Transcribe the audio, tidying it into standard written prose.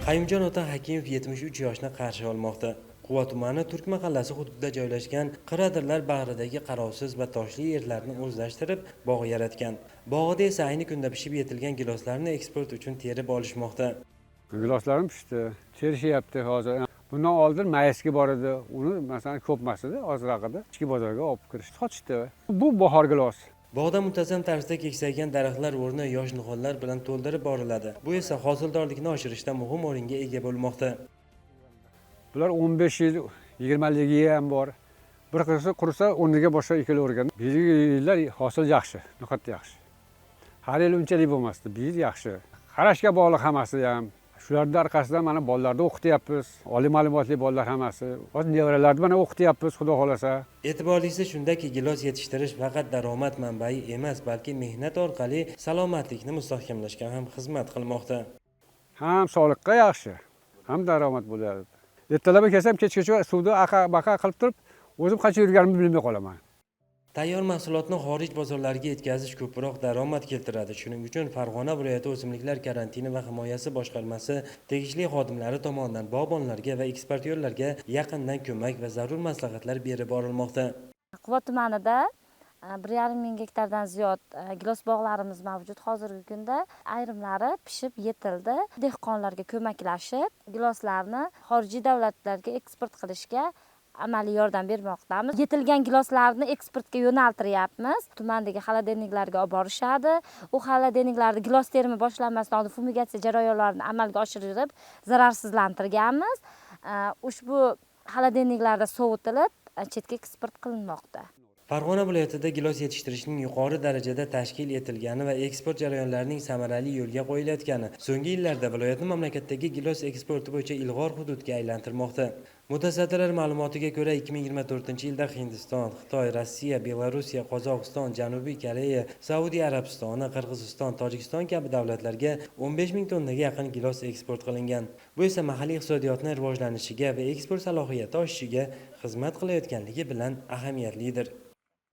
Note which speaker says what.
Speaker 1: Qayumjon Ota Hakimov 73 yoshni qarshi olmoqda. Quva tumani Turk mahallasi hududida joylashgan qiradirlar bag'ridagi qarovsiz va toshli yerlarni o'zlashtirib, bog' yaratgan. Bog'ida esa ayni kunda pishib yetilgan giloslarni eksport uchun terib olishmoqda.
Speaker 2: Giloslarim pishdi, terishyapti hozir. Bundan oldin mayisga bor edi. Uni masalan ko'p emas edi, ozroq edi. Ichki bozorga olib kirishdi, sotishdi. Bu bahor gilos.
Speaker 1: Bog'da muntazam tarzda keksaygan daraxtlar o'rni yosh nihollar bilan to'ldirib boriladi. Bu esa hosildorlikni oshirishda muhim o'ringa ega bo'lmoqda.
Speaker 2: Bular 15 yil, 20 yilga ham bor. Bir qursa o'rniga boshqa ekilavergan. Bu yillar hosil yaxshi, nihoyatda yaxshi. Har yil unchalik bo'lmasdi, bu yil yaxshi. Qarashga bog'liq hammasi ham. Shularning orqasidan mana bolalarni o'qityapmiz. Oliy ma'lumotli bolalar hammasi. Hozir nevaralarni mana o'qityapmiz, xudo xolasa.
Speaker 1: E'tiborlisi shundaki, gilos yetishtirish faqat daromad manbai emas, balki mehnat orqali salomatlikni mustahkamlashga ham xizmat qilmoqda.
Speaker 2: Ham sog'liqqa yaxshi, ham daromad bo'ladi. Ertalab kelsam, kechgacha suvda baqa qilib turib, o'zim qancha yurganimni bilmay qolaman.
Speaker 1: Tayyor mahsulotni xorij bozorlariga yetkazish ko'proq daromad keltiradi. Shuning uchun Farg'ona viloyati o'simliklar karantini va himoyasi boshqarmasi tegishli xodimlari tomonidan bog'bonlarga va eksportyorlarga yaqindan ko'mak va zarur maslahatlar berib borilmoqda.
Speaker 3: Quva tumanida 1,5 ming gektardan ziyod gilos bog'larimiz mavjud. Hozirgi kunda ayrimlari pishib yetildi. Dehqonlarga ko'maklashib, giloslarni xorijiy davlatlarga eksport qilishga amaliy yordam bermoqdamiz. Yetilgan giloslarni eksportga yo'naltiryapmiz. Tumandagi xolodilniklarga olib borishadi. U xolodilniklarda gilos terimi boshlanmasdan oldin fumigatsiya jarayonlarini amalga oshirib, zararsizlantirganmiz. Ushbu xolodilniklarda sovutilib, chetga eksport qilinmoqda.
Speaker 1: Farg'ona viloyatida gilos yetishtirishning yuqori darajada tashkil etilgani va eksport jarayonlarining samarali yo'lga qo'yilayotgani so'nggi yillarda viloyatni mamlakatdagi gilos eksporti bo'yicha ilg'or hududga aylantirmoqda. Mutasaddilar ma'lumotiga ko'ra, 2024-yilda Hindiston, Xitoy, Rossiya, Belorussiya, Qozog'iston, Janubiy Koreya, Saudiya Arabistoni, Qirg'iziston, Tojikiston kabi davlatlarga 15 ming tonnaga yaqin gilos eksport qilingan. Bu esa mahalliy iqtisodiyotni rivojlanishiga va eksport salohiyati oshishiga xizmat qilayotganligi bilan ahamiyatlidir.